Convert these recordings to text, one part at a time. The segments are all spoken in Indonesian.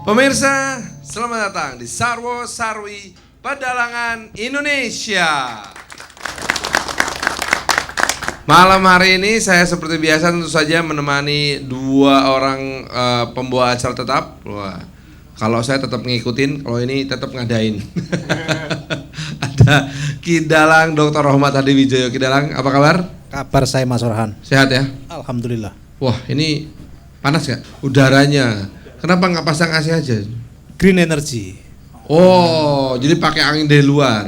Pemirsa, selamat datang di Sarwo Sarwi Pedalangan Indonesia. Malam hari ini saya seperti biasa tentu saja menemani dua orang pembawa acara tetap. Wah, kalau saya tetap ngikutin, kalau ini tetap ngadain. Ada Kidalang Dr. Rohmat Hadiwijoyo. Kidalang, apa kabar? Kabar saya Mas Orhan. Sehat ya? Alhamdulillah. Wah, ini panas gak? Udaranya. Kenapa nggak pasang AC aja? Green energy. Oh, jadi pakai angin dari luar,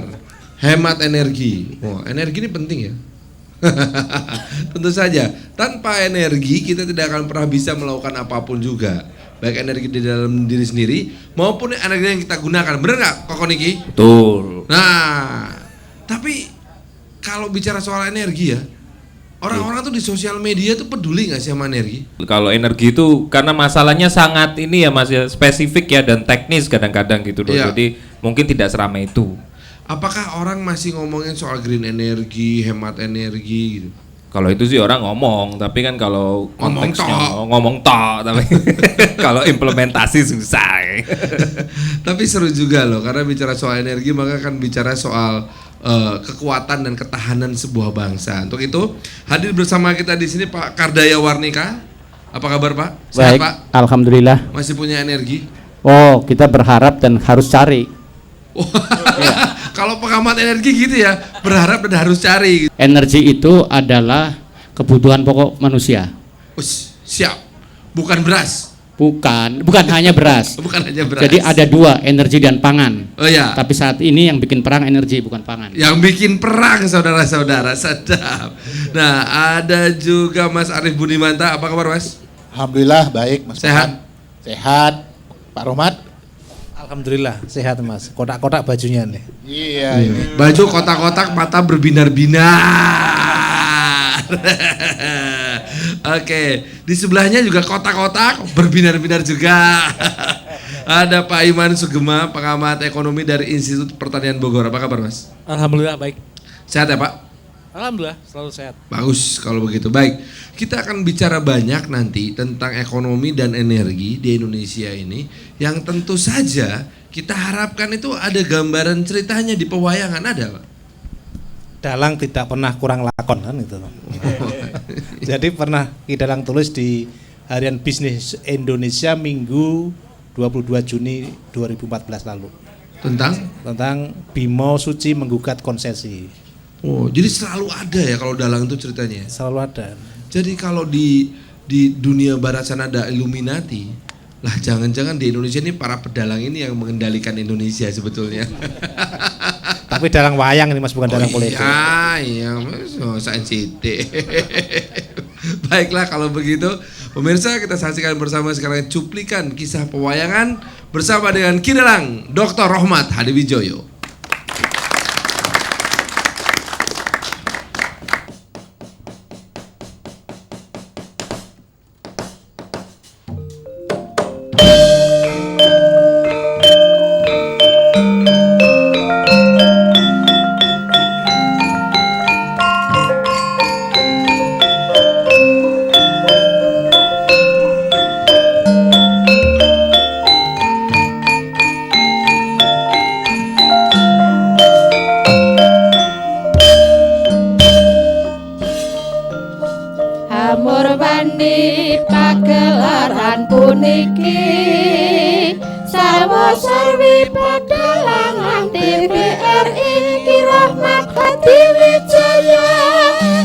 hemat energi. Wah, energi ini penting ya. Tentu saja, tanpa energi kita tidak akan pernah bisa melakukan apapun juga. Baik energi di dalam diri sendiri maupun energi yang kita gunakan. Bener nggak, Koko Niki? Betul. Nah, tapi kalau bicara soal energi ya, orang-orang tuh di sosial media tuh peduli nggak sih sama energi? Kalau energi itu karena masalahnya sangat ini ya Mas ya, spesifik ya dan teknis kadang-kadang gitu loh. Iya. Jadi mungkin tidak seramai itu. Apakah orang masih ngomongin soal green energi, hemat energi gitu? Kalau itu sih orang ngomong, tapi kan kalau Ngomong konteksnya tok. ngomong tok, tapi kalau implementasi susah. Tapi seru juga loh, karena bicara soal energi maka kan bicara soal kekuatan dan ketahanan sebuah bangsa. Untuk itu hadir bersama kita di sini Pak Kardaya Warnika. Apa kabar Pak? Sehat Baik, Pak? alhamdulillah. Masih punya energi? Oh, kita berharap dan harus cari. Kalau pengamat energi gitu ya, berharap dan harus cari. Energi itu adalah kebutuhan pokok manusia. Ush, siap. Bukan beras. Bukan hanya beras. Bukan hanya beras. Jadi ada dua, energi dan pangan. Oh ya. Tapi saat ini yang bikin perang energi bukan pangan. Yang bikin perang saudara-saudara, sedap. Nah, ada juga Mas Arief Budimanta. Apa kabar Mas? Alhamdulillah baik Mas. Sehat? Farhan. Sehat. Pak Rohmat? Alhamdulillah sehat Mas. Kotak-kotak bajunya nih. Iya ini. Baju kotak-kotak, mata berbinar-binar. Oke, di sebelahnya juga kotak-kotak berbinar-binar juga. Ada Pak Iman Sugema, pengamat ekonomi dari Institut Pertanian Bogor. Apa kabar Mas? Alhamdulillah baik. Sehat ya Pak? Alhamdulillah selalu sehat. Bagus kalau begitu. Baik, kita akan bicara banyak nanti tentang ekonomi dan energi di Indonesia ini, yang tentu saja kita harapkan itu ada gambaran ceritanya di pewayangan, ada Pak? Dalang tidak pernah kurang lakon kan itu. Jadi pernah Kidalang tulis di Harian Bisnis Indonesia Minggu 22 Juni 2014 lalu. Tentang Bimo Suci menggugat konsesi. Oh, jadi selalu ada ya kalau dalang itu ceritanya. Selalu ada. Jadi kalau di dunia barat sana ada Illuminati, lah jangan-jangan di Indonesia ini para pedalang ini yang mengendalikan Indonesia sebetulnya. Tapi dalang wayang ini Mas, bukan dalang politik. Iya, so sensitif. Baiklah kalau begitu, pemirsa kita saksikan bersama sekarang cuplikan kisah pewayangan bersama dengan Kidalang Dr. Rohmat Hadiwijoyo. Pagelaran puniki Sarwo Sarwi Pedalangan TVRI Ki Rohmat Hadiwijoyo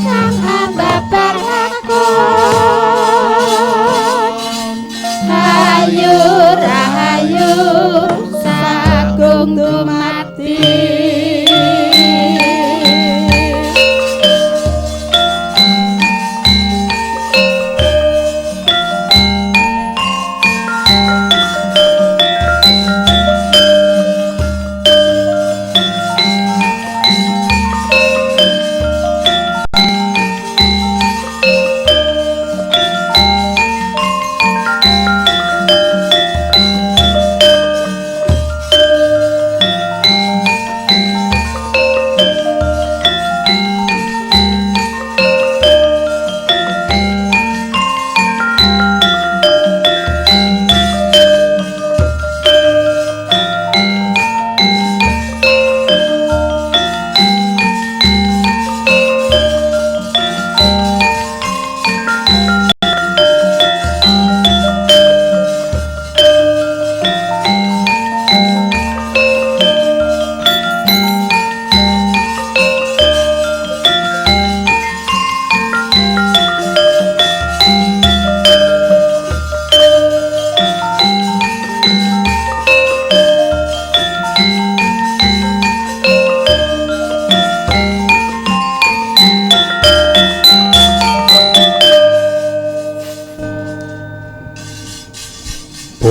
Kang Ambabar Hakon Hayu Rahayu Sagung Dumati.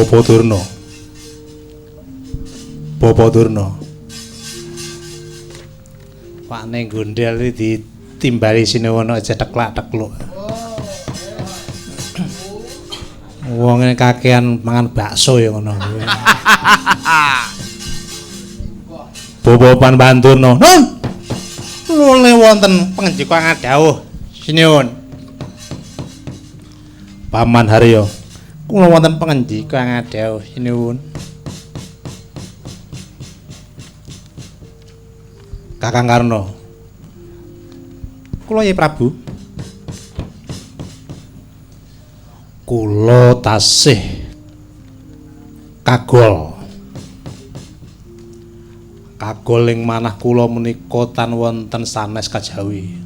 Bapa Durna. Bapa Durna. Pakne gondel iki ditimbali Sinuwana aja teklak-tekluk. Wong kakean mangan bakso ya ngono. Bapa Pandurna. Nun. Lule wonten panjenengan dawuh Sinuwun. Paman Harya. Kula wonten panjenengan dawuh Sinuwun. Kakang Karna. Kula Yai Prabu. Kula tasih kagol. Kagol ing manah kula menika tan wonten sanes kajawi.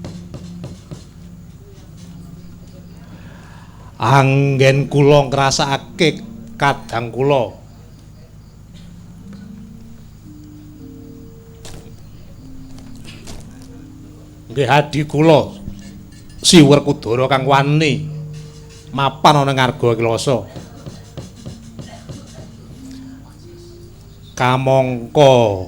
Anggen kula ngrasakake kadang kula nggih hadi kula Siwer Kudara kang wani mapan ana ngarga Kilasa. Kamangka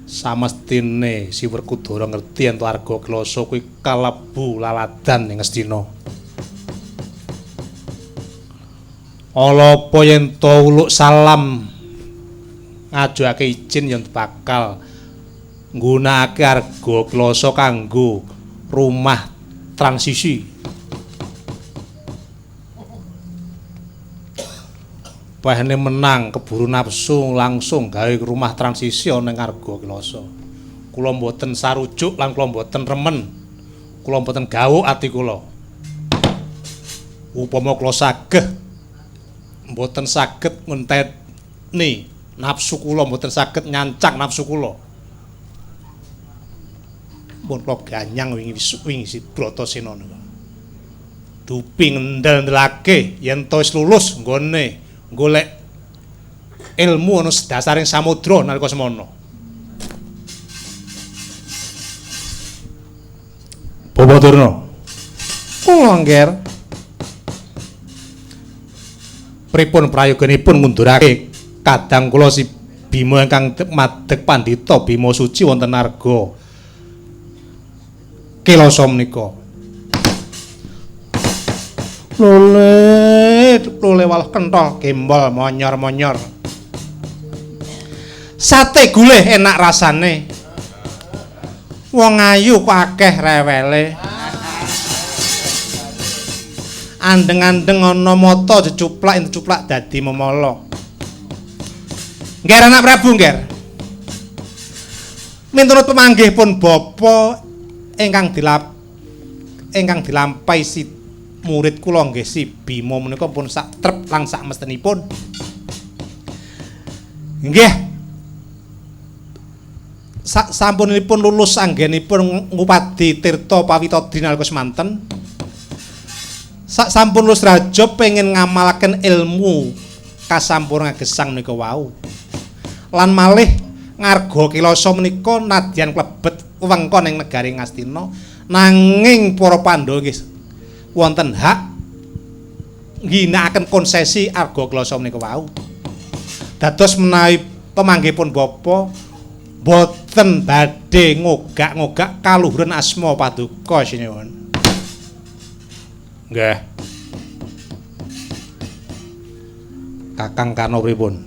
samestine Siwer Kudara ngerti yen warga Kilasa kuwi kalebu laladan ing Ngastina. Ala apa yen to uluk salam ngajuake izin yen bakal nggunakake arga Kilasa kanggo rumah transisi. Pahane menang keburu nafsu langsung gawe rumah transisi ana ing arga Kilasa. Kula mboten sarujuk lan kula mboten remen. Kula mboten gawuk ati kula. Upama kula saged mboten saged ngenteni nafsu kula, mboten saged nyancang nafsu kula. Pun kula ganyang wingi si Bratasena niku. Dupi ngendel-ndelake yen to wis lulus nggone golek ilmu ana sedasaring samudra nalika semana. Bapa Durna. Kula ngger pripun prayoganipun ngundurake kadang kula si Bima ingkang madeg pandhita Bima Suci wonten arga Kilasa menika. Lule walah kentol gembol monyor-monyor. Sate gulih enak rasane. Wong ayu kok akeh rewele. Andeng-andeng ana mata jecuplak dadi memala. Ngger anak Prabu ngger. Miturut pemanggihipun bapa ingkang dilampahi si murid kula nggih si Bima menika pun sak trep lan sak mestenipun. Nggih. Sampunipun lulus anggenipun ngupadi Tirta Pawitadi nalika semanten. Sampun lulus raja pengen ngamalaken ilmu kasampurna gesang menika wau. Lan malih ngarga Kilasa menika nadyan klebet wewengkon ing negari Ngastina nanging para Pandhawa nggih wonten hak ngginakaken konsesi arga Kilasa menika wau. Dados menawi pemanggihipun bapa boten badhe ngogak-ngogak kaluhuran asma paduka sinuwun. Nggih. Kakang Karna pripun?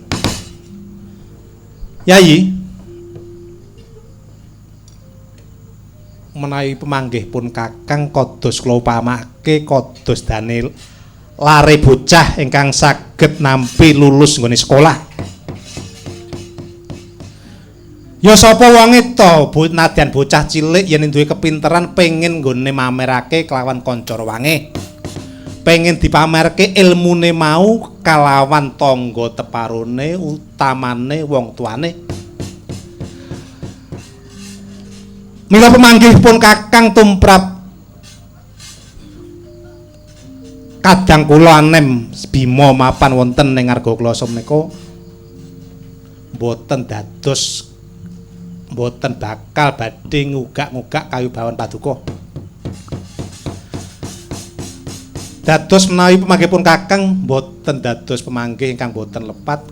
Yayi menawi pemanggihipun Kakang kados kula upamake kados dane lare bocah ingkang saged nampi lulus nggone sekolah. Ya sapa wonge to nadyan bocah cilik yen duwe kepinteran pengen nggone mamerake kelawan kanca wange. Pengen dipamerke ilmune mau kalawan tangga teparone utamane wong tuane. Mila pemanggihipun Kakang tumrap kadang kula anem Bima mapan wonten ing arga Kilasa menika mboten bakal badhe ngugak-ngugak kayubawan paduka. Dados menawi pamanggihipun Kakang boten dados pamanggih ingkang boten lepat,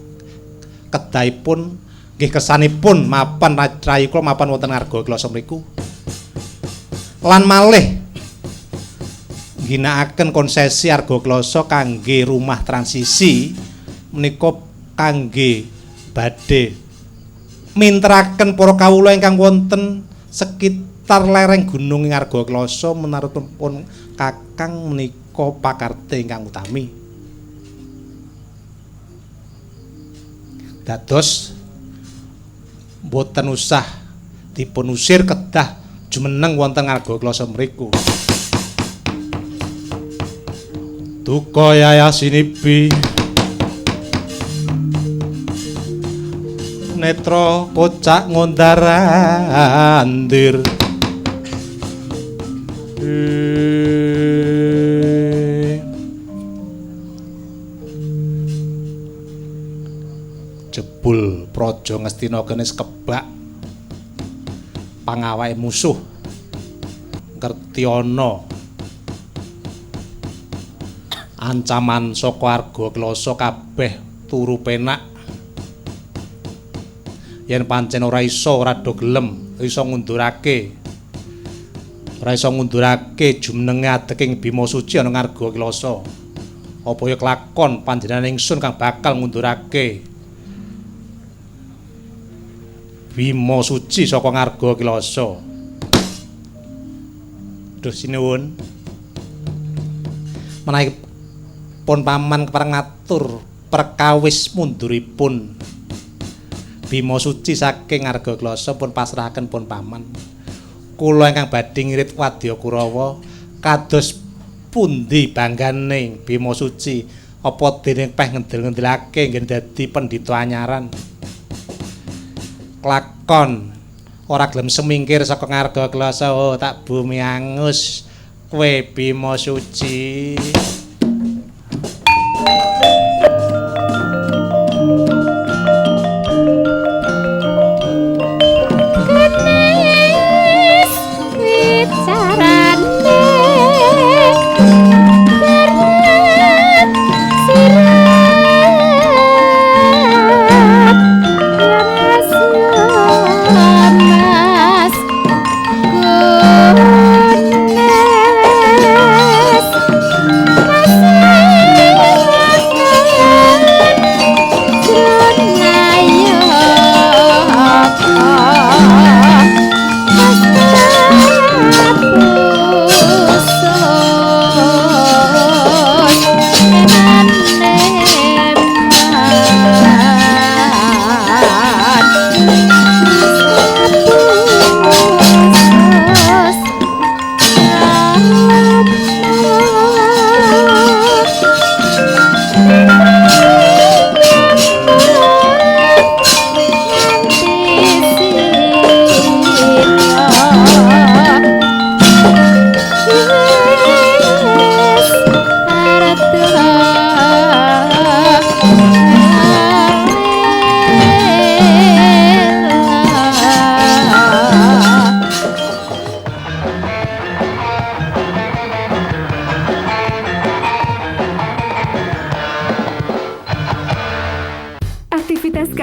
kedahipun nggih kersanipun mapan rayi kula mapan wonten ngarga Klasa mriku. Lan malih ngginakaken konsesi Arga Klasa kangge rumah transisi menika kangge badhe minteraken para kawula ingkang wonten sekitar lereng gunung ing Arga Klasa menarepipun Kakang menika pakarti ingkang utami. Dados boten usah dipun usir kedah jumeneng wonten Arga Klasa mriku. Duka yayasinipi netra kocak ngondarandir jebul praja Ngastina kenis kebak pangawake musuh ngerti ana ancaman saka Arga Klasa kabeh turu penak. Yen pancen ora do gelem iso ngundurake jumenenge adeking Bima Suci ana Arga Klasa. Apa ya kelakon panjenengan ingsun kang bakal ngundurake Bima Suci saka Arga Klasa. Duh sinuwun. Menawi pun paman kepareng ngatur perkawis munduripun Bima Suci saking Arga Klasa pun pasrahaken pun paman. Kula ingkang badhe ngirit wadya Kurawa kados pundi banggane Bima Suci apa dene peh ngendel-ngendelake nggih dadi pendhita anyaran. Klakon ora gelem semingkir saka Arga Klasa, oh tak bumi angus kowe Bima Suci.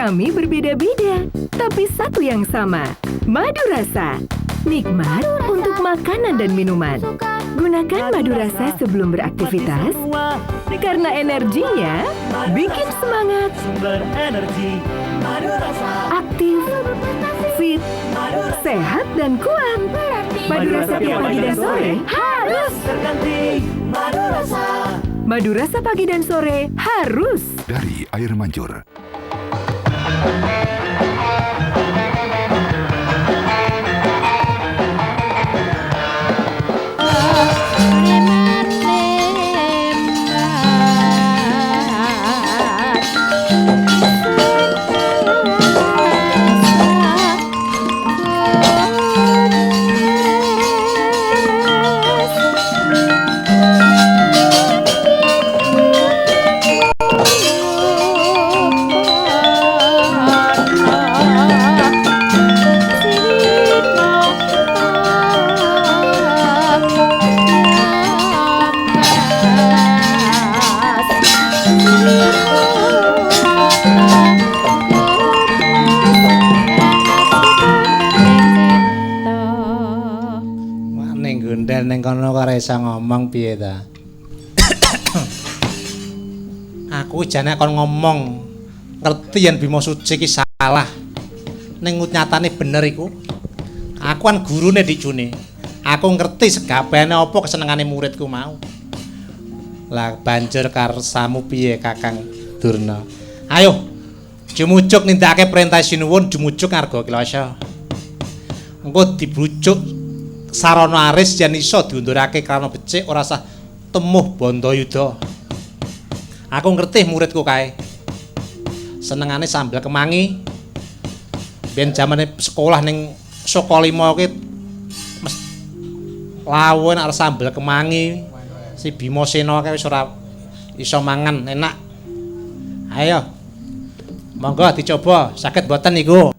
Kami berbeda-beda, tapi satu yang sama. Madu rasa. Nikmat untuk makanan dan minuman. Gunakan madu rasa sebelum beraktivitas, karena energinya bikin semangat. Aktif, fit, sehat dan kuat. Madu rasa tiap pagi dan sore harus terganti. Madu rasa. Madu rasa pagi dan sore harus. Dari Air Mancur. Ning Gundel ning kono kok ora iso ngomong piye ta? Aku jane kon ngomong ngerti yen Bima Suci ki salah. Ning nyatane bener iku. Aku kan gurune dicune. Aku ngerti segabehane apa kesenengane muridku mau. Lah banjur karsamu piye Kakang Durna? Ayo jumujuk nindakake perintah sinuwun jumujuk ngarga Kilasa. Engko dibujuk sarana aris yen iso diundurake karena becik ora sah temuh Bandayuda. Aku ngerti muridku kae. Senengane sambel kemangi. Ben zamane sekolah ning Sokolimo ki lawon arep sambel kemangi. Si Bima Sena kae wis ora iso mangan enak. Ayo. Monggo dicoba, saged mboten niku?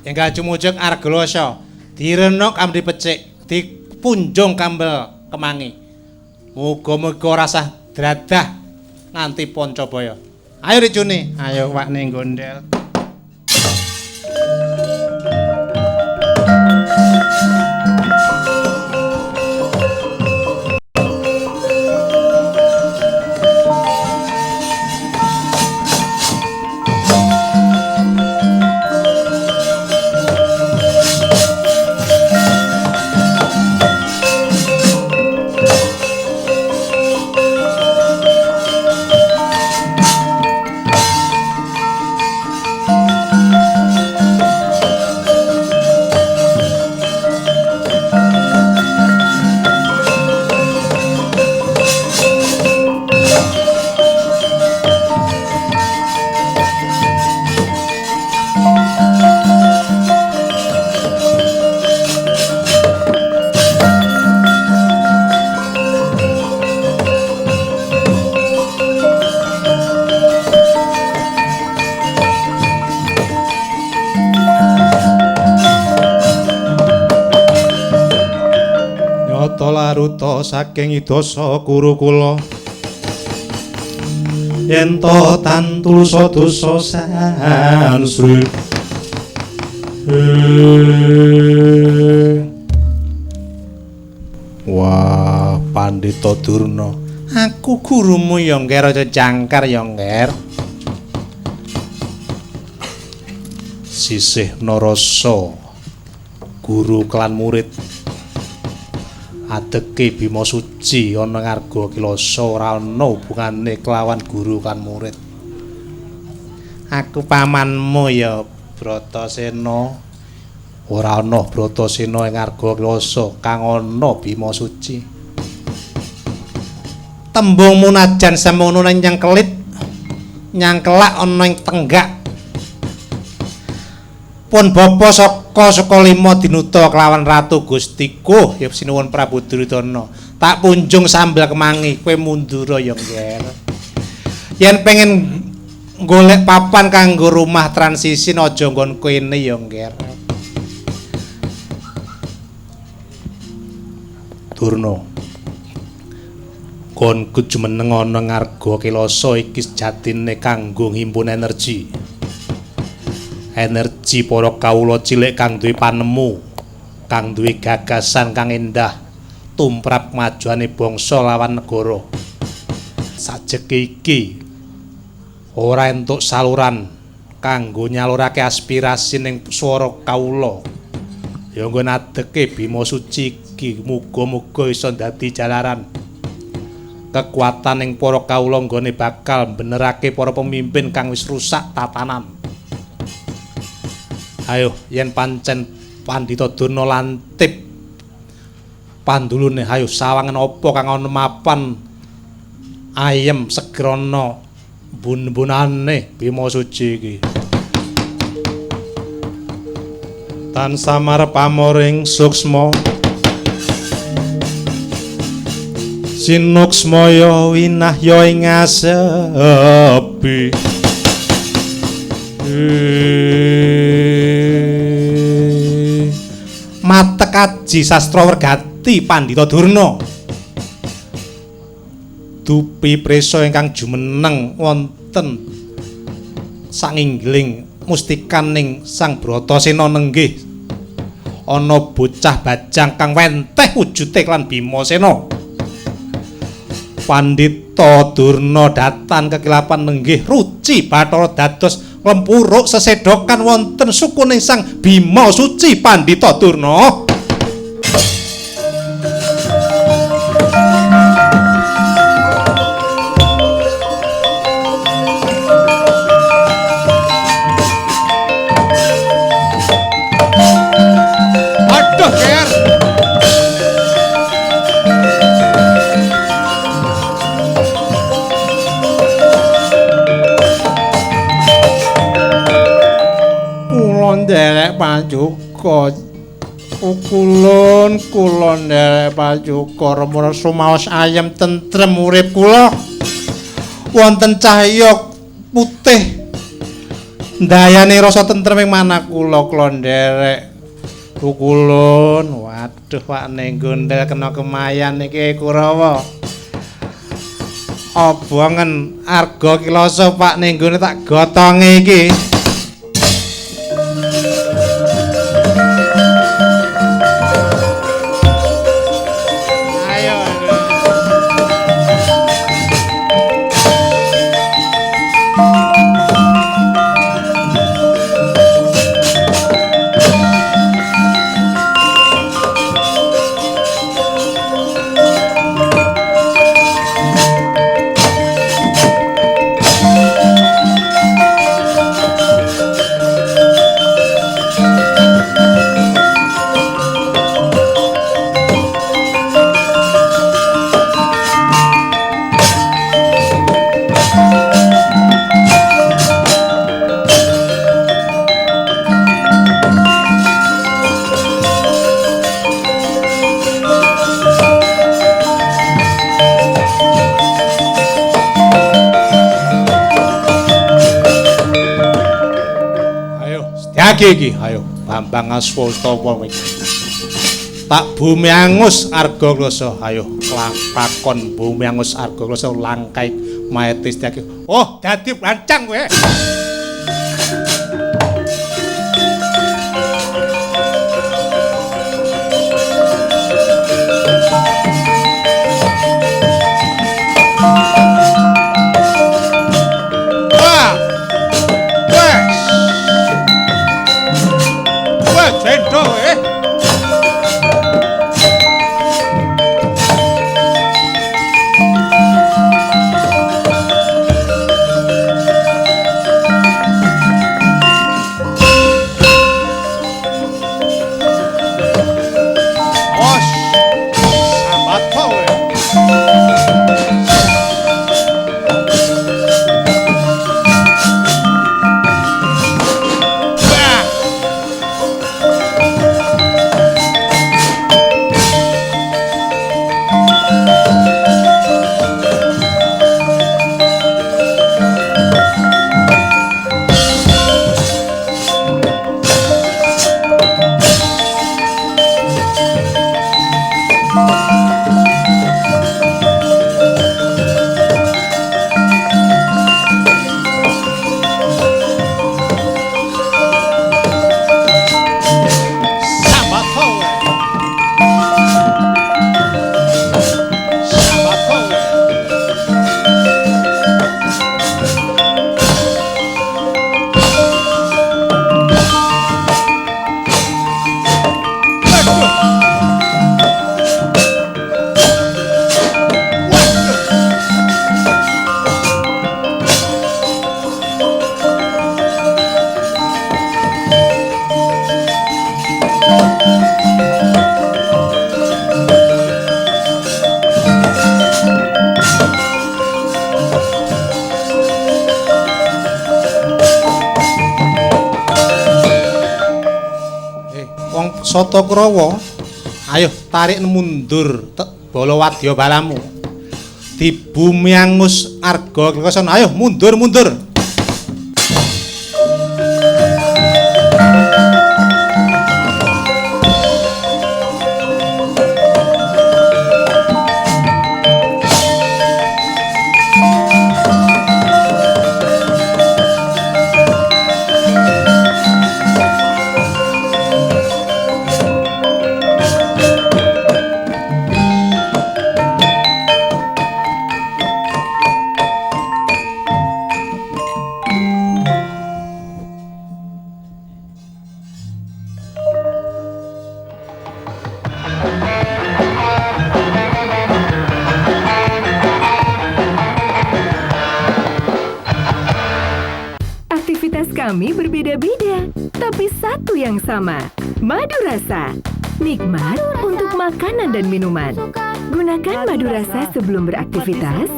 Enggal cumujuk arglosa direnok amri pecik dipunjung kambel kemangi muga-muga ora sah dradah nganti Pancabaya. Ayo dicune, ayo wak ning Gondel. Brata laruta saking idasa guru kula yen to tan tulsa dosa sansri wah Pandhita Durna aku gurumu ya ngger aja jangkar ya ngger sisih narasa guru kelan murid adeke Bima Suci ana ngarga Kilasa ora ana hubungane kelawan guru kan murid aku pamanmu ya Bratasena ora ana Bratasena ing ngarga Kilasa kang ana Bima Suci tembung munajan semono nang nyangkelit nyangkelak ana ing tenggak pun bapa saka lima dinuta kelawan Ratu Gustiku ya sinuwun Prabu Duryudana tak punjung sambel kemangi kowe mundura ya ngger yen pengen golek papan kanggo rumah transisi aja nggon kene ya ngger Durna kon jumeneng ana ngarga Kilasa iki sejatine kanggo ngimpun energi para kawula cilik kang duwe panemu kang duwe gagasan kang endah tumrap majuane bangsa lawan negara sajeke iki ora entuk saluran kanggo nyalurake aspirasi ning swara kawula ya nggo nadeke Bima Suci iki muga-muga iso dadi jalaran kekuatan ing para kawula nggone bakal benerake para pemimpin kang wis rusak tatanan. Ayo yen pancen Pandhita Durna lantip pandulune ayo sawangen apa kang ana mapan ayem segrana bun-bunane Bima Suci iki tan samar pamoring suksma sinuksmaya winahya ing asepi matek aji sastra wergati Pandhita Durna dupi prisa ingkang jumeneng wonten sanginggiling mustikaning Sang Bratasena nenggih ana bocah bajang kang wenteh wujude lan Bimasena Pandhita Durna datan kekilapan nenggih ruci Bathara dados lempuruk sesedokan wonten sukuning Sang Bima Suci Pandhita Durna. Aduh, Ger. Nderek Pacuka kula nderek Pacuka remur sumaos ayem tentrem urip kula wonten cahya putih ndayane rasa tentrem ing manah kula nderek kulun waduh Pak ning gondel kena kemayan iki Kurawa obongen arga Kilasa Pak ning gone tak gotonge iki iki ayo Bambang Aswastama iki Tak Bumiangus Arga Kloso. Ayo lakon Bumiangus Arga Kloso langkai maetis tiaki. Oh, dadi lancang kowe. Wah. Wes. Wes cendol Soto Krowo, ayo tarik mundur, bolo wadya balamu. Di Bumiangus Arga Kloso, ayo mundur. Kami berbeda-beda, tapi satu yang sama. Madu Rasa. Nikmat untuk makanan dan minuman. Gunakan madu rasa sebelum beraktivitas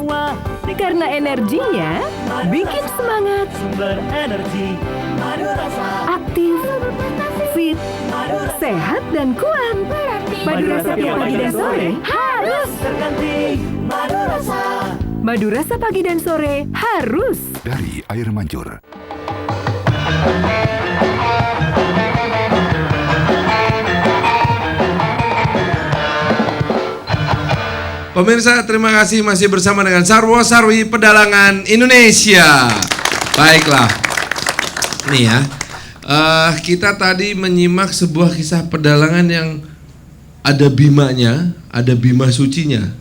karena energinya bikin semangat. Aktif, fit, sehat dan kuat. Madu rasa tiap pagi dan sore harus terganti. Madu rasa. Madu rasa pagi dan sore harus dari Air Mancur. Pemirsa, terima kasih masih bersama dengan Sarwo Sarwi Pedalangan Indonesia. Baiklah, nih ya, kita tadi menyimak sebuah kisah pedalangan yang ada bimanya, ada bima sucinya,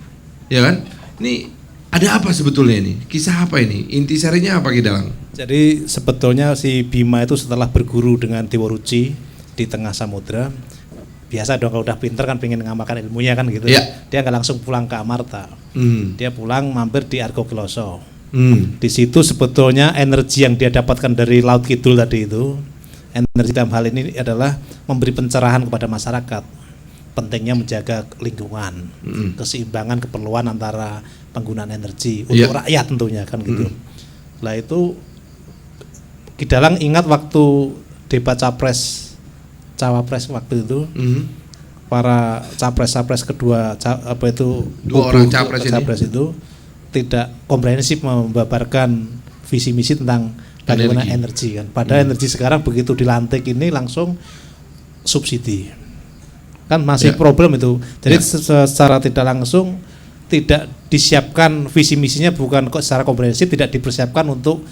ya kan? Ini ada apa sebetulnya ini? Kisah apa ini? Intisarinya apa, Ki Dalang? Jadi sebetulnya si Bima itu setelah berguru dengan Dewa Ruci di tengah samudra, biasa dong kalau udah pinter kan pengen ngamalkan ilmunya kan gitu. Ya. Dia nggak langsung pulang ke Amarta. Dia pulang mampir di Arga Kloso. Di situ sebetulnya energi yang dia dapatkan dari Laut Kidul tadi itu, energi dalam hal ini adalah memberi pencerahan kepada masyarakat. Pentingnya menjaga lingkungan, keseimbangan keperluan antara penggunaan energi untuk rakyat tentunya kan gitu. Lah itu Ki Dalang ingat waktu debat cawapres waktu itu, para capres kedua dua orang capres itu tidak komprehensif membabarkan visi misi tentang bagaimana energi kan. Padahal energi sekarang begitu dilantik ini langsung subsidi. kan masih Ya. problem itu. Jadi Ya. secara tidak langsung tidak disiapkan visi misinya, bukan kok secara komprehensif tidak dipersiapkan untuk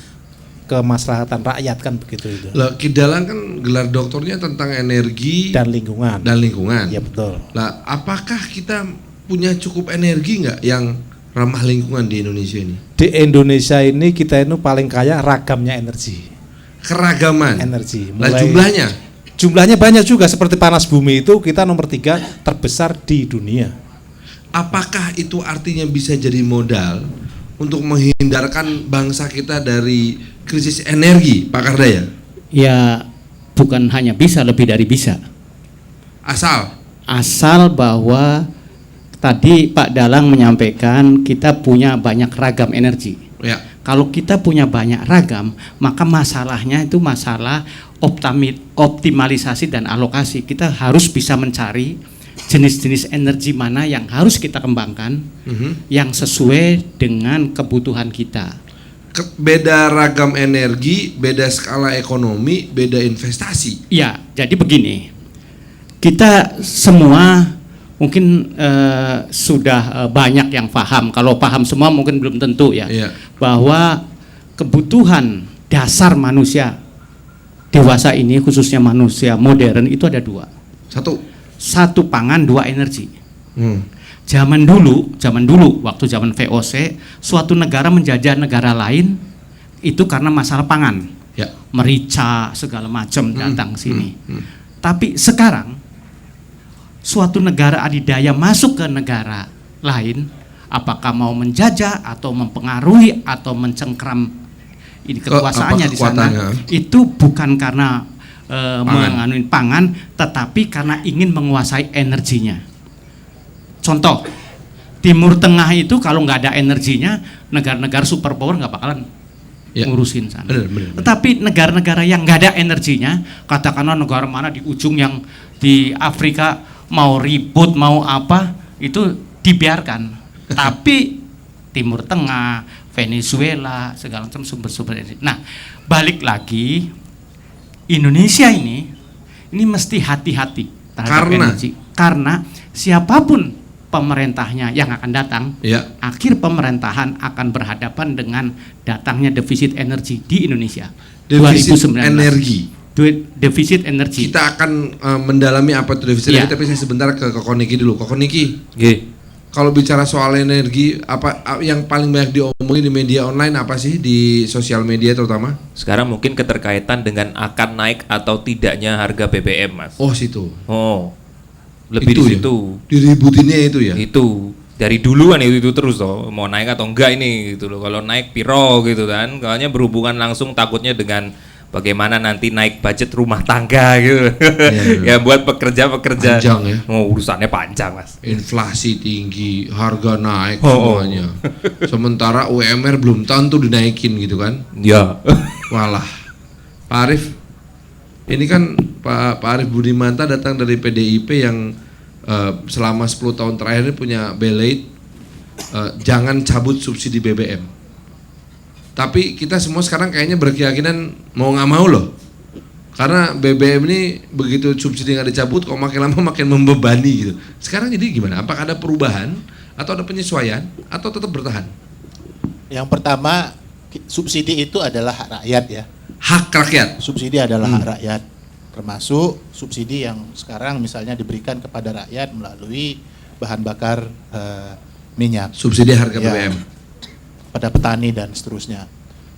kemaslahatan rakyat kan begitu itu. Lah, Ki Dalang kan gelar doktornya tentang energi Dan lingkungan. dan lingkungan. Ya betul. Lah, apakah kita punya cukup energi nggak yang ramah lingkungan di Indonesia ini? Di Indonesia ini kita itu paling kaya ragamnya energi. Keragaman. Energi. Lah, jumlahnya? Jumlahnya banyak juga, seperti panas bumi itu kita nomor 3 terbesar di dunia. Apakah itu artinya bisa jadi modal untuk menghindarkan bangsa kita dari krisis energi, Pak Kardaya? Ya bukan hanya bisa, lebih dari bisa. Asal bahwa tadi Pak Dalang menyampaikan kita punya banyak ragam energi. Ya. Kalau kita punya banyak ragam, maka masalahnya itu masalah optimalisasi dan alokasi. Kita harus bisa mencari jenis-jenis energi mana yang harus kita kembangkan, yang sesuai dengan kebutuhan kita. Beda ragam energi, beda skala ekonomi, beda investasi. Ya, jadi begini, kita semua mungkin sudah banyak yang paham. Kalau paham semua mungkin belum tentu ya, Iya. bahwa kebutuhan dasar manusia dewasa ini, khususnya manusia modern, itu ada 2. Satu pangan, 2 energi. Zaman dulu waktu zaman VOC, suatu negara menjajah negara lain itu karena masalah pangan. Ya. Merica segala macam datang sini. Tapi sekarang suatu negara adidaya masuk ke negara lain, apakah mau menjajah atau mempengaruhi atau mencengkram ini kekuasaannya di sana, itu bukan karena menganuin pangan, tetapi karena ingin menguasai energinya. Contoh, Timur Tengah itu kalau nggak ada energinya, negara-negara superpower nggak bakalan ngurusin sana. Bener. Tetapi negara-negara yang nggak ada energinya, katakanlah negara mana di ujung yang di Afrika mau ribut mau apa, itu dibiarkan. Tapi Timur Tengah, Venezuela, segala macam sumber-sumber energi. Nah, balik lagi, Indonesia ini mesti hati-hati terhadap energi, karena siapapun pemerintahnya yang akan datang, akhir pemerintahan akan berhadapan dengan datangnya defisit energi di Indonesia. Defisit 2019. energi. Defisit energi. Kita akan mendalami apa itu defisit energi, tapi saya sebentar ke Koko Niki dulu. Koko Niki. Kalau bicara soal energi, apa yang paling banyak diomongin di media online apa sih, di sosial media terutama? Sekarang mungkin keterkaitan dengan akan naik atau tidaknya harga BBM, Mas. Oh, situ. Oh. Lebih itu di situ. Ya? Diributinnya itu ya. Itu. Dari dulu kan itu terus toh, mau naik atau enggak ini gitu loh. Kalau naik piro gitu kan. Soalnya berhubungan langsung takutnya dengan bagaimana nanti naik budget rumah tangga gitu. Ya buat pekerja-pekerja. Panjang ya. Oh, urusannya panjang, Mas. Inflasi tinggi, harga naik semuanya. Sementara UMR belum tentu dinaikin gitu kan. Ya. Walah. Pak Arief, ini kan Pak Arief Budimanta datang dari PDIP yang selama 10 tahun terakhir ini punya belate jangan cabut subsidi BBM. Tapi kita semua sekarang kayaknya berkeyakinan mau nggak mau loh, karena BBM ini begitu subsidi nggak dicabut kok makin lama makin membebani gitu. Sekarang jadi gimana? Apakah ada perubahan atau ada penyesuaian atau tetap bertahan? Yang pertama, subsidi itu adalah hak rakyat ya. Hak rakyat. Subsidi adalah hak rakyat, termasuk subsidi yang sekarang misalnya diberikan kepada rakyat melalui bahan bakar minyak. Subsidi harga BBM. Pada petani dan seterusnya.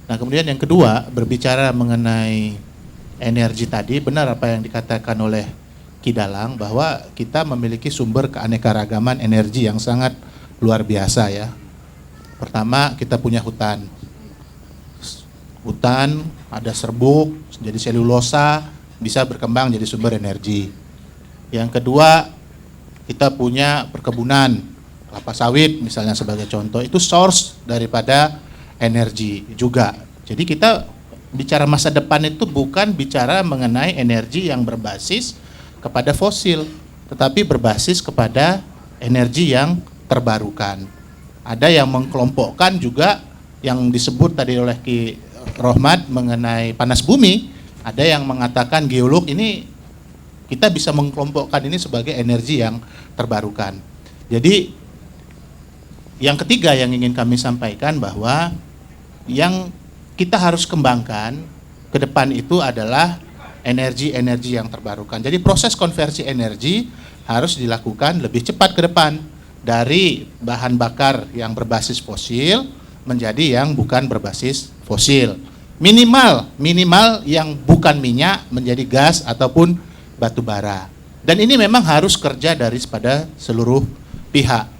Nah, kemudian yang kedua, berbicara mengenai energi tadi, benar apa yang dikatakan oleh Ki Dalang bahwa kita memiliki sumber keanekaragaman energi yang sangat luar biasa ya. Pertama, kita punya hutan. Hutan ada serbuk, jadi selulosa, bisa berkembang jadi sumber energi. Yang kedua, kita punya perkebunan, kelapa sawit misalnya sebagai contoh, itu source daripada energi juga. Jadi kita bicara masa depan itu bukan bicara mengenai energi yang berbasis kepada fosil, tetapi berbasis kepada energi yang terbarukan. Ada yang mengkelompokkan juga yang disebut tadi oleh Ki Rohmat mengenai panas bumi, ada yang mengatakan geolog ini kita bisa mengkelompokkan ini sebagai energi yang terbarukan. Jadi yang ketiga yang ingin kami sampaikan bahwa yang kita harus kembangkan ke depan itu adalah energi-energi yang terbarukan. Jadi proses konversi energi harus dilakukan lebih cepat ke depan dari bahan bakar yang berbasis fosil menjadi yang bukan berbasis fosil. Minimal yang bukan minyak menjadi gas ataupun batu bara. Dan ini memang harus kerja pada seluruh pihak.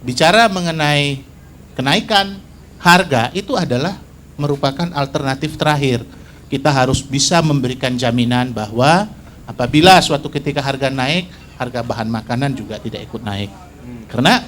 Bicara mengenai kenaikan harga itu adalah merupakan alternatif terakhir. Kita harus bisa memberikan jaminan bahwa apabila suatu ketika harga naik, harga bahan makanan juga tidak ikut naik. Karena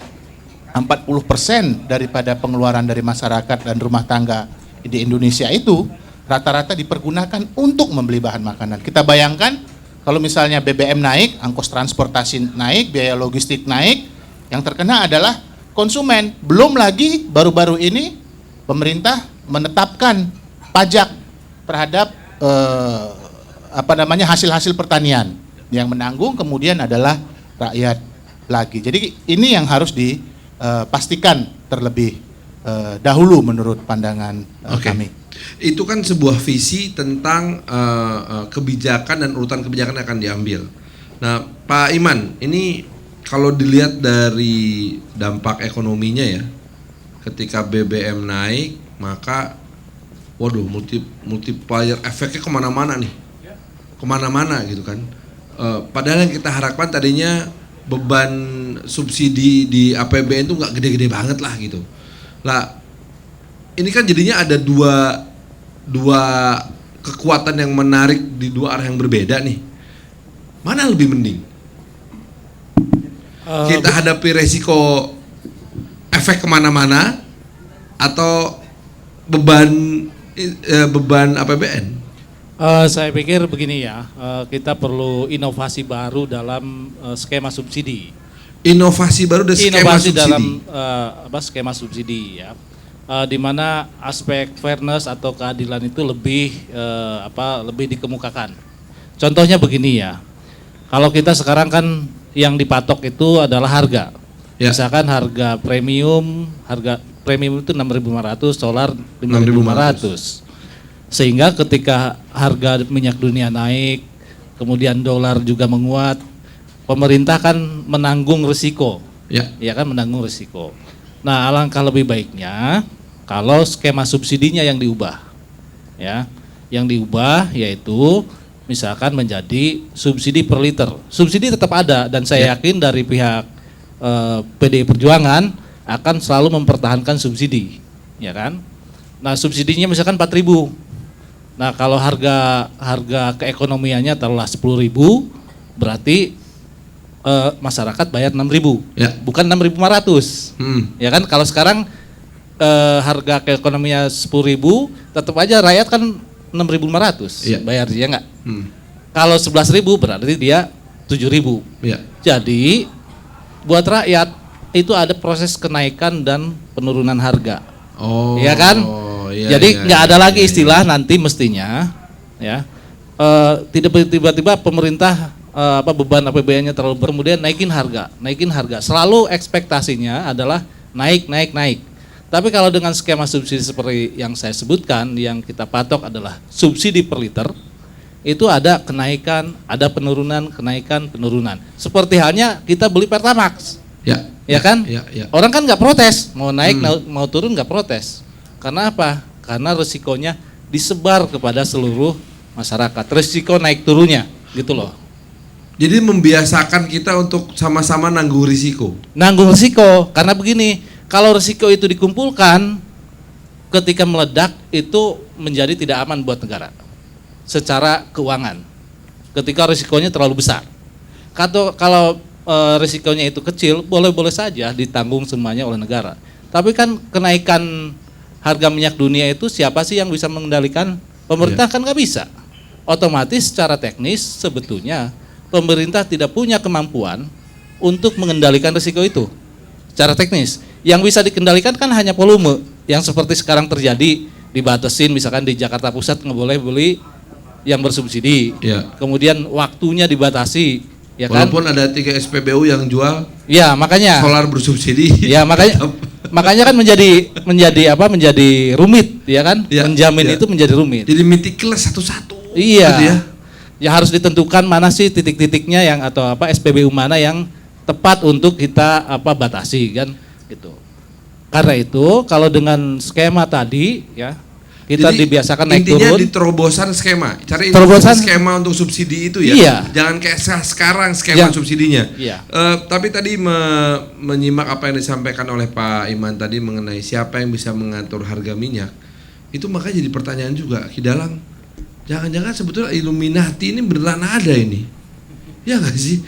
40% daripada pengeluaran dari masyarakat dan rumah tangga di Indonesia itu rata-rata dipergunakan untuk membeli bahan makanan. Kita bayangkan kalau misalnya BBM naik, ongkos transportasi naik, biaya logistik naik, yang terkena adalah konsumen. Belum lagi baru-baru ini pemerintah menetapkan pajak terhadap hasil-hasil pertanian, yang menanggung kemudian adalah rakyat lagi. Jadi ini yang harus dipastikan terlebih dahulu menurut pandangan kami. Itu kan sebuah visi tentang kebijakan dan urutan kebijakan yang akan diambil. Nah, Pak Iman, ini kalau dilihat dari dampak ekonominya ya, ketika BBM naik, maka waduh multiplier efeknya kemana-mana nih, kemana-mana gitu kan. Padahal yang kita harapkan tadinya beban subsidi di APBN itu nggak gede-gede banget lah gitu. Lah, ini kan jadinya ada dua kekuatan yang menarik di dua arah yang berbeda nih. Mana lebih mending? Kita hadapi resiko efek kemana-mana atau beban APBN? Saya pikir begini ya, kita perlu inovasi baru dalam skema subsidi. Inovasi baru dan skema Inovasi subsidi. dalam skema subsidi ya. Di mana aspek fairness atau keadilan itu lebih dikemukakan. Contohnya begini ya, kalau kita sekarang kan yang dipatok itu adalah harga. Ya. Misalkan harga premium itu 6.500, solar 5.500. Sehingga ketika harga minyak dunia naik, kemudian dolar juga menguat, pemerintah kan menanggung risiko. Ya kan, menanggung risiko. Nah, alangkah lebih baiknya kalau skema subsidinya yang diubah. Ya. Yang diubah yaitu misalkan menjadi subsidi per liter. Subsidi tetap ada dan saya yakin dari pihak PDI Perjuangan akan selalu mempertahankan subsidi, ya kan? Nah, subsidinya misalkan 4.000. Nah, kalau harga keekonomiannya taruhlah 10.000, berarti masyarakat bayar 6.000, bukan 6.500. Ya kan? Kalau sekarang harga keekonomian 10.000, tetap aja rakyat kan 6.500 bayar, ya enggak? Kalau 11.000 berarti dia 7.000. Jadi buat rakyat itu ada proses kenaikan dan penurunan harga. Ya kan? Jadi nggak ada lagi istilah nanti mestinya ya tidak tiba-tiba pemerintah beban APBN-nya terlalu besar kemudian naikin harga. Selalu ekspektasinya adalah naik. Tapi kalau dengan skema subsidi seperti yang saya sebutkan, yang kita patok adalah subsidi per liter, itu ada kenaikan, ada penurunan, kenaikan, penurunan. Seperti halnya kita beli Pertamax, ya kan? Orang kan nggak protes, mau naik, mau turun nggak protes. Karena apa? Karena resikonya disebar kepada seluruh masyarakat. Resiko naik turunnya, gitu loh. Jadi membiasakan kita untuk sama-sama nanggung risiko. Nanggung risiko, karena begini, kalau risiko itu dikumpulkan, ketika meledak itu menjadi tidak aman buat negara secara keuangan. Ketika risikonya terlalu besar. Kalau risikonya itu kecil, boleh-boleh saja ditanggung semuanya oleh negara. Tapi kan kenaikan harga minyak dunia itu siapa sih yang bisa mengendalikan? Pemerintah kan nggak bisa. Otomatis secara teknis sebetulnya pemerintah tidak punya kemampuan untuk mengendalikan risiko itu. Secara teknis, yang bisa dikendalikan kan hanya volume, yang seperti sekarang terjadi, dibatasin misalkan di Jakarta Pusat nggak boleh beli yang bersubsidi. Ya. Kemudian waktunya dibatasi, ya kan? Walaupun ada 3 SPBU yang jual Ya, makanya. solar bersubsidi. Ya, makanya kan menjadi rumit, ya kan? Ya, Menjamin ya. itu menjadi rumit. Jadi meticulous satu-satu. Iya. Gitu ya. Ya harus ditentukan mana sih titik-titiknya yang atau SPBU mana yang tepat untuk kita batasi kan gitu. Karena itu kalau dengan skema tadi ya kita Jadi, dibiasakan naik intinya turun. di terobosan skema. Cari Terobosan skema untuk subsidi itu ya. Iya. Jangan kayak sekarang skema Ya. subsidinya. Iya. Tapi tadi menyimak apa yang disampaikan oleh Pak Iman tadi mengenai siapa yang bisa mengatur harga minyak. Itu makanya jadi pertanyaan juga, Ki Dalang. Jangan-jangan sebetulnya Illuminati ini beneran ada ini. Ya nggak sih?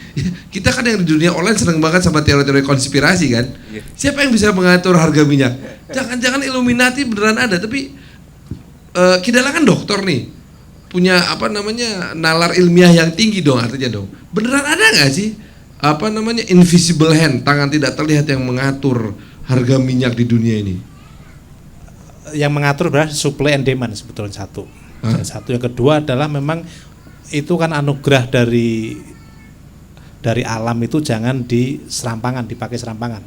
Kita kan yang di dunia online seneng banget sama teori-teori konspirasi kan. Siapa yang bisa mengatur harga minyak? Jangan-jangan Illuminati beneran ada, tapi Ki Dalang kan dokter nih, punya nalar ilmiah yang tinggi dong artinya dong. Beneran ada nggak sih invisible hand, tangan tidak terlihat yang mengatur harga minyak di dunia ini? Yang mengatur berarti supply and demand sebetulnya satu. Satu, yang kedua adalah memang itu kan anugerah dari alam itu jangan dipakai serampangan.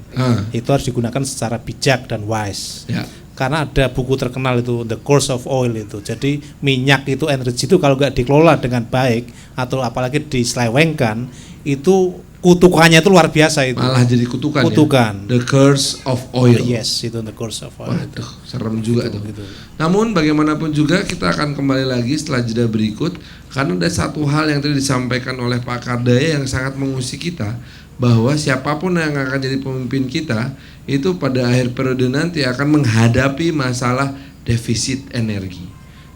Itu harus digunakan secara bijak dan wise. Ya. Karena ada buku terkenal itu The Course of Oil itu. Jadi minyak itu energi itu kalau nggak dikelola dengan baik atau apalagi diselewengkan itu kutukannya itu luar biasa itu. Malah jadi kutukan. Kutukan. Ya? The curse of oil. Yes, itu The Course of Oil. Waduh, serem juga tuh. Gitu. Namun bagaimanapun juga kita akan kembali lagi setelah jeda berikut, karena ada satu hal yang tadi disampaikan oleh Pak Kardaya yang sangat mengusik kita, bahwa siapapun yang akan jadi pemimpin kita itu pada akhir periode nanti akan menghadapi masalah defisit energi.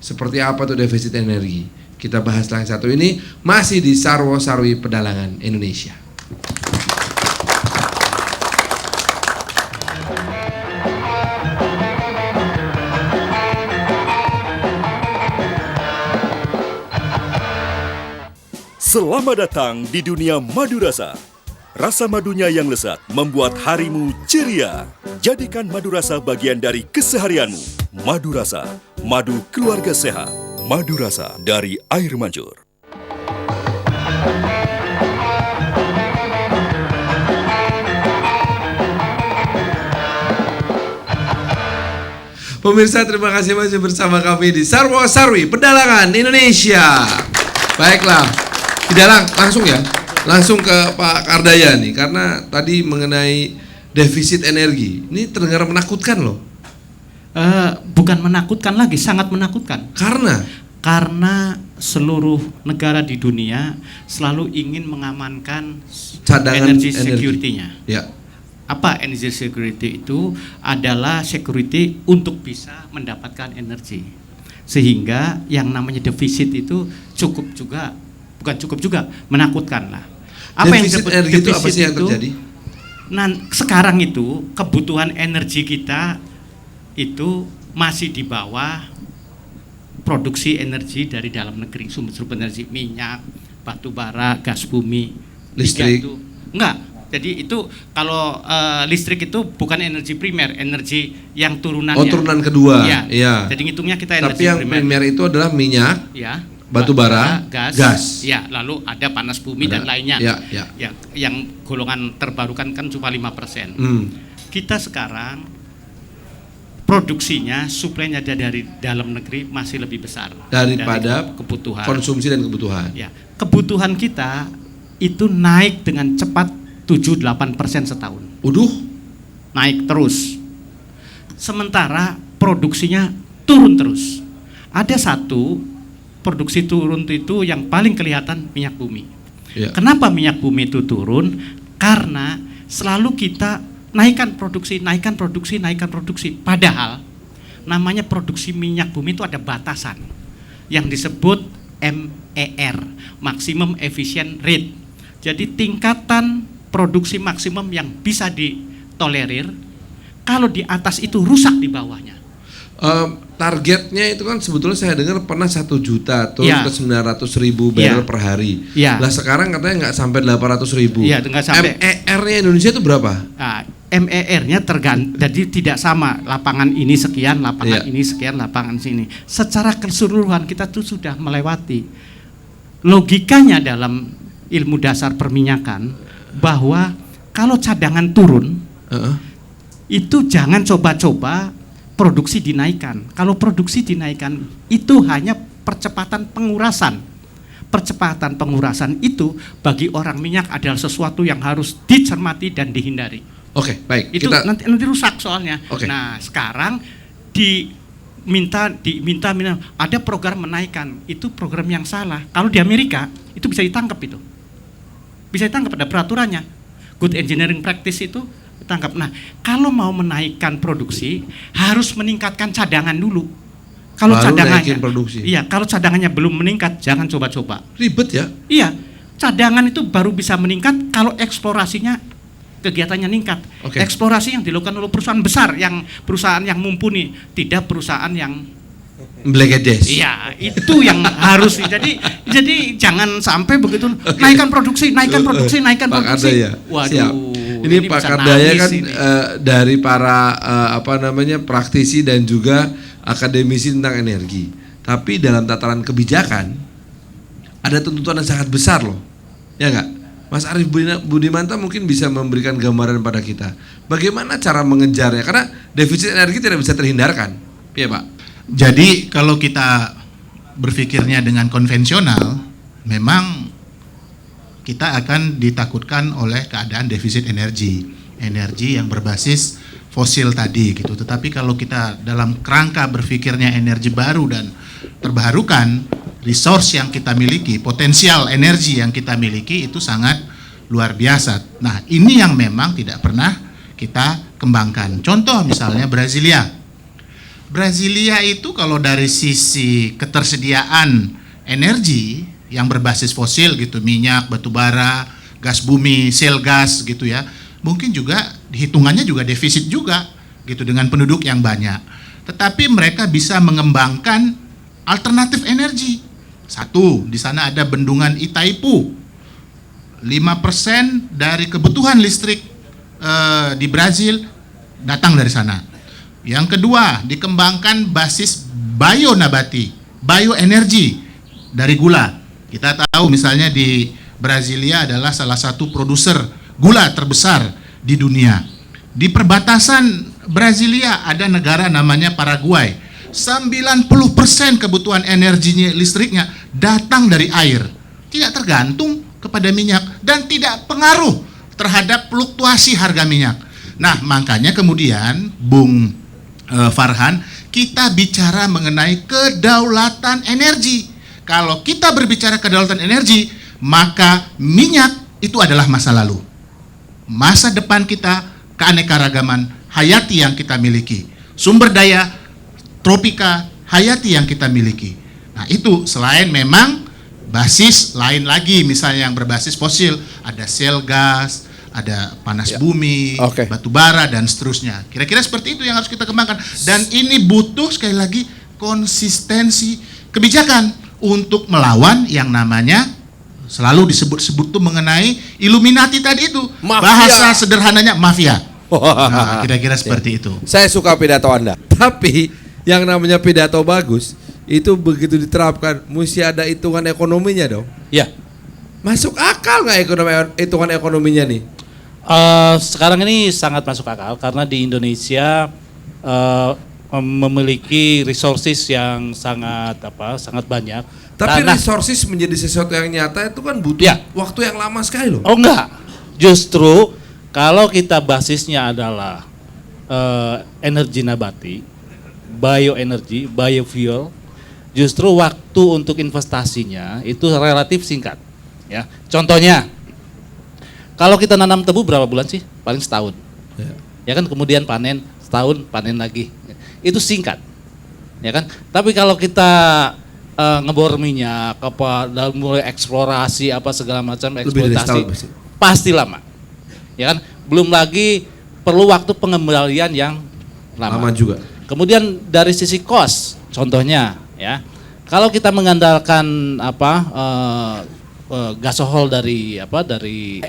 Seperti apa tuh defisit energi? Kita bahas yang satu ini masih di Sarwo Sarwi Pedalangan Indonesia. Selamat datang di dunia madu rasa. Rasa madunya yang lezat membuat harimu ceria. Jadikan madu rasa bagian dari keseharianmu. Madu rasa, madu keluarga sehat. Madu rasa dari Air Mancur. Pemirsa, terima kasih masih bersama kami di Sarwo Sarwi Pedalangan Indonesia. Baiklah, Ki Dalang langsung ke Pak Kardaya nih, karena tadi mengenai defisit energi ini terdengar menakutkan loh. Bukan menakutkan lagi, sangat menakutkan. Karena seluruh negara di dunia selalu ingin mengamankan Cadangan energi security-nya. Ya. Apa energy security itu? Adalah security untuk bisa mendapatkan energi. Sehingga yang namanya defisit itu bukan cukup juga, menakutkan lah. Apa defisit yang energi itu apa sih yang terjadi? Sekarang itu kebutuhan energi kita itu masih di bawah produksi energi dari dalam negeri, sumber-sumber energi, minyak, batu bara, gas bumi, listrik. Enggak. Jadi itu kalau listrik itu bukan energi primer, energi yang turunannya. Oh, turunan kedua. Iya. Jadi ngitungnya kita energi Tapi yang primer itu adalah minyak, ya, batu bara, gas. Ya, lalu ada panas bumi dan lainnya. Ya. Yang golongan terbarukan kan cuma 5%. Kita sekarang produksinya, suplainya dari dalam negeri masih lebih besar daripada kebutuhan. Konsumsi dan kebutuhan. Ya, kebutuhan kita itu naik dengan cepat 7-8% setahun. Naik terus. Sementara produksinya turun terus. Ada satu produksi turun itu yang paling kelihatan minyak bumi. Ya. Kenapa minyak bumi itu turun? Karena selalu kita naikkan produksi. Padahal namanya produksi minyak bumi itu ada batasan yang disebut MER, Maximum Efficient Rate. Jadi tingkatan produksi maksimum yang bisa ditolerir, kalau di atas itu rusak di bawahnya. Targetnya itu kan sebetulnya saya dengar pernah 1 juta turun ke 900.000 barrel per hari. Lah sekarang katanya nggak sampai 800.000. Iya, nggak sampai. MER-nya Indonesia itu berapa? MER-nya jadi tidak sama, lapangan ini sekian, lapangan Iya. ini sekian, lapangan sini. Secara keseluruhan kita tuh sudah melewati. Logikanya dalam ilmu dasar perminyakan bahwa kalau cadangan turun, itu jangan coba-coba produksi dinaikkan. Kalau produksi dinaikkan itu hanya percepatan pengurasan. Percepatan pengurasan itu bagi orang minyak adalah sesuatu yang harus dicermati dan dihindari. Oke, baik. Itu Kita nanti rusak soalnya. Oke. Nah, sekarang diminta ada program menaikkan. Itu program yang salah. Kalau di Amerika itu bisa ditangkap itu. Bisa ditangkap, ada peraturannya. Good engineering practice itu ditangkap. Nah, kalau mau menaikkan produksi harus meningkatkan cadangan dulu. Kalau baru cadangannya naikin produksi. Iya, kalau cadangannya belum meningkat jangan coba-coba. Ribet ya? Iya, cadangan itu baru bisa meningkat kalau eksplorasinya kegiatannya meningkat. Oke. Eksplorasi yang dilakukan oleh perusahaan besar, perusahaan yang mumpuni, tidak perusahaan yang Blegedes. iya, itu yang harus. Jadi jangan sampai begitu naikkan produksi. Pak Kardaya. Waduh. Siap. Ini Pak bisa Kardaya nangis kan ini. dari para praktisi dan juga akademisi tentang energi. Tapi dalam tataran kebijakan ada tuntutan yang sangat besar loh. Ya enggak? Mas Arief Budimanta mungkin bisa memberikan gambaran pada kita. Bagaimana cara mengejarnya? Karena defisit energi tidak bisa terhindarkan. Iya, Pak. Jadi kalau kita berpikirnya dengan konvensional, memang kita akan ditakutkan oleh keadaan defisit energi yang berbasis fosil tadi gitu. Tetapi kalau kita dalam kerangka berpikirnya energi baru dan terbarukan, resource yang kita miliki, potensial energi yang kita miliki itu sangat luar biasa. Nah, ini yang memang tidak pernah kita kembangkan. Contoh misalnya Brasilia itu kalau dari sisi ketersediaan energi yang berbasis fosil gitu, minyak, batu bara, gas bumi, shale gas gitu ya, mungkin juga hitungannya juga defisit juga gitu dengan penduduk yang banyak. Tetapi mereka bisa mengembangkan alternatif energi. Satu, di sana ada bendungan Itaipu. 5% dari kebutuhan listrik di Brazil datang dari sana. Yang kedua, dikembangkan basis bionabati, bioenergi dari gula. Kita tahu misalnya di Brasilia adalah salah satu produser gula terbesar di dunia. Di perbatasan Brasilia ada negara namanya Paraguay. 90% kebutuhan energinya listriknya datang dari air. Tidak tergantung kepada minyak dan tidak pengaruh terhadap fluktuasi harga minyak. Nah, makanya kemudian Bung Farhan, kita bicara mengenai kedaulatan energi. Kalau kita berbicara kedaulatan energi, maka minyak itu adalah masa lalu. Masa depan kita, keanekaragaman hayati yang kita miliki, sumber daya tropika hayati yang kita miliki. Nah, itu selain memang basis lain lagi, misalnya yang berbasis fosil, ada shale gas, ada panas bumi, batu bara dan seterusnya. Kira-kira seperti itu yang harus kita kembangkan. Dan ini butuh sekali lagi konsistensi kebijakan untuk melawan yang namanya selalu disebut-sebut tuh mengenai Illuminati tadi itu. Mafia. Bahasa sederhananya mafia. Nah, kira-kira seperti itu. Saya suka pidato Anda. Tapi yang namanya pidato bagus itu begitu diterapkan mesti ada hitungan ekonominya dong. Ya. Masuk akal nggak hitungan ekonominya nih? Sekarang ini sangat masuk akal karena di Indonesia memiliki resources yang sangat banyak. Tapi Karena- resources menjadi sesuatu yang nyata itu kan butuh waktu yang lama sekali loh. Oh enggak, justru kalau kita basisnya adalah energi nabati, bioenergi, biofuel, justru waktu untuk investasinya itu relatif singkat. Ya, contohnya, kalau kita nanam tebu berapa bulan sih? Paling setahun. Ya kan, kemudian panen setahun, panen lagi. Itu singkat, ya kan? Tapi kalau kita ngebor minyak, dalam mulai eksplorasi apa segala macam Lebih dari eksploitasi, setahun pasti lama, ya kan? Belum lagi perlu waktu pengembalian yang lama juga. Kemudian dari sisi cost, contohnya, ya, kalau kita mengandalkan gasohol dari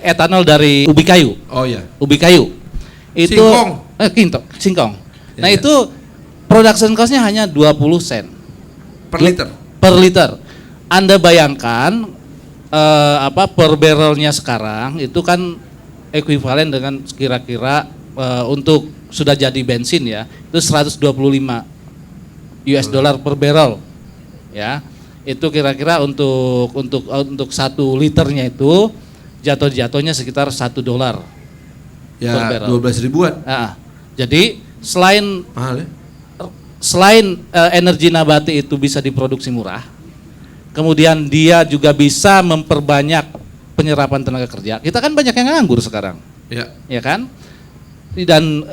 etanol dari ubi kayu. Oh ya. Ubi kayu. itu singkong. Nah, Ya. itu production cost-nya hanya 20 sen Per liter. per liter. Anda bayangkan per barrelnya sekarang itu kan ekuivalen dengan kira-kira untuk sudah jadi bensin ya, itu 125 US dollar per barrel. Ya. Itu kira-kira untuk 1 liternya itu jatuhnya sekitar $1 Ya per barrel. 12 ribuan. Jadi selain Mahal ya? energi nabati itu bisa diproduksi murah, kemudian dia juga bisa memperbanyak penyerapan tenaga kerja. Kita kan banyak yang nganggur sekarang, Ya. ya kan? Dan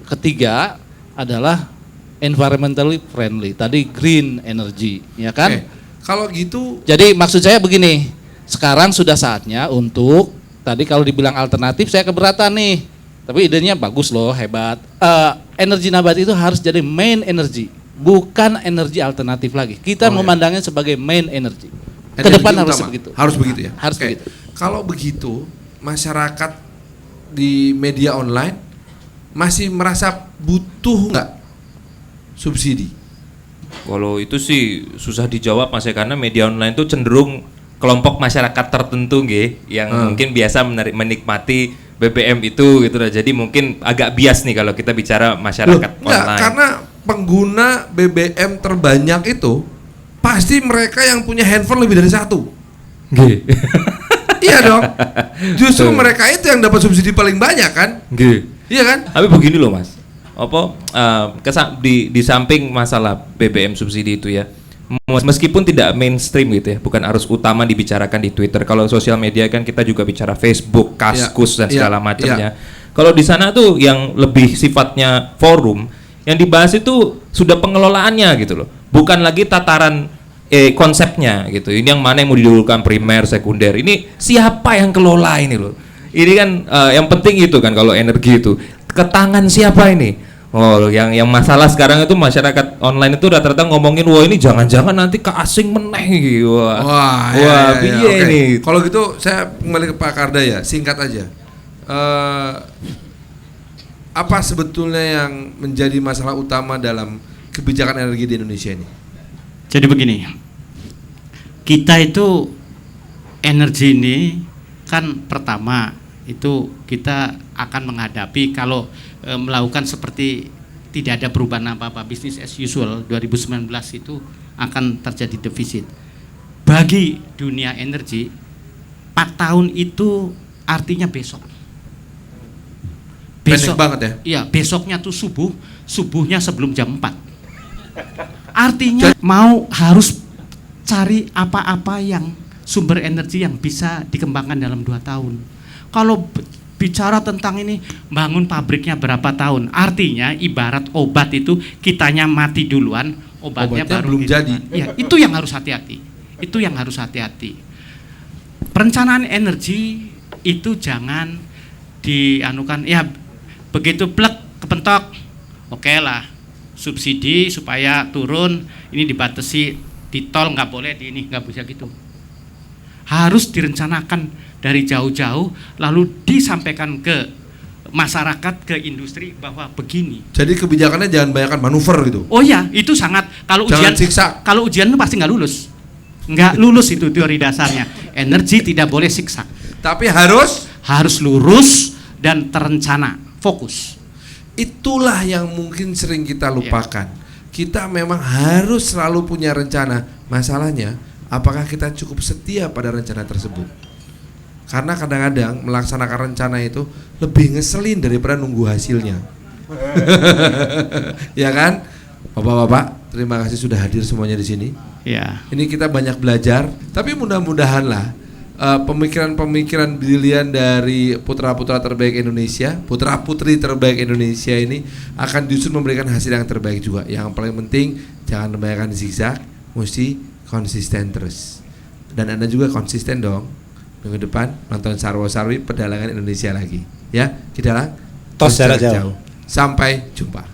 ketiga adalah environmentally friendly. Tadi green energy, ya kan? Kalau gitu, Jadi maksud saya begini, sekarang sudah saatnya untuk tadi kalau dibilang alternatif saya keberatan nih, tapi idenya bagus loh, hebat. Energi nabati itu harus jadi main energy, bukan energi alternatif lagi. Kita memandangnya sebagai main energy. Ke energi depan harus utama. begitu. Harus begitu ya. Harus Oke. begitu. Kalau begitu, masyarakat di media online masih merasa butuh nggak subsidi? Kalau itu sih susah dijawab Mas ya, karena media online itu cenderung kelompok masyarakat tertentu yang mungkin biasa menikmati BBM itu gitu lah. Jadi mungkin agak bias nih kalau kita bicara masyarakat Enggak, online. karena pengguna BBM terbanyak itu pasti mereka yang punya handphone lebih dari satu. Iya dong. Justru mereka itu yang dapat subsidi paling banyak kan? Iya kan? Tapi begini loh Mas, di samping masalah BBM subsidi itu ya, meskipun tidak mainstream gitu ya, bukan arus utama dibicarakan di Twitter. Kalau sosial media kan kita juga bicara Facebook, Kaskus dan segala macamnya. Kalau di sana tuh yang lebih sifatnya forum, yang dibahas itu sudah pengelolaannya gitu loh, bukan lagi tataran konsepnya gitu. Ini yang mana yang mau didahulukan, primer, sekunder. Ini siapa yang kelola ini loh. Ini kan yang penting itu kan kalau energi itu ke tangan siapa ini? Oh, yang masalah sekarang itu masyarakat online itu rata-rata ngomongin, wah ini jangan-jangan nanti ke asing meneh. Wah, piye Oke. ini? Kalau gitu saya kembali ke Pak Karda ya, singkat aja. Apa sebetulnya yang menjadi masalah utama dalam kebijakan energi di Indonesia ini? Jadi begini, kita itu energi ini kan pertama itu kita akan menghadapi kalau melakukan seperti tidak ada perubahan apa-apa, business as usual 2019 itu akan terjadi defisit. Bagi dunia energi 4 tahun itu artinya besok. Pendek banget ya? Iya, besoknya tuh subuhnya sebelum jam 4. Artinya mau harus cari apa-apa yang sumber energi yang bisa dikembangkan dalam 2 tahun. Kalau bicara tentang ini bangun pabriknya berapa tahun, artinya ibarat obat itu kitanya mati duluan, obatnya baru belum jadi. Ya, itu yang harus hati-hati. Itu yang harus hati-hati. Perencanaan energi itu jangan dianukan ya begitu plek kepentok. Oke lah. Subsidi supaya turun, ini dibatasi di tol nggak boleh, di ini nggak bisa gitu. Harus direncanakan dari jauh-jauh, lalu disampaikan ke masyarakat, ke industri bahwa begini. Jadi kebijakannya jangan banyakkan manuver gitu. Oh ya, itu sangat kalau Jangan ujian siksa. Kalau ujian itu pasti nggak lulus itu teori dasarnya. Energi tidak boleh siksa. Tapi harus lurus dan terencana, fokus. Itulah yang mungkin sering kita lupakan. Kita memang harus selalu punya rencana. Masalahnya, apakah kita cukup setia pada rencana tersebut? Karena kadang-kadang melaksanakan rencana itu lebih ngeselin daripada nunggu hasilnya. Ya kan? Bapak-bapak, terima kasih sudah hadir semuanya di sini. Ya. Ini kita banyak belajar, tapi mudah-mudahanlah pemikiran-pemikiran brilian dari putra-putra terbaik Indonesia, putra-putri terbaik Indonesia ini akan justru memberikan hasil yang terbaik juga. Yang paling penting jangan kebanyakan zigzag, mesti konsisten terus. Dan Anda juga konsisten dong. Minggu depan nonton Sarwo Sarwi Pedalangan Indonesia lagi. Ya, kita Tos jarak jauh. Sampai jumpa.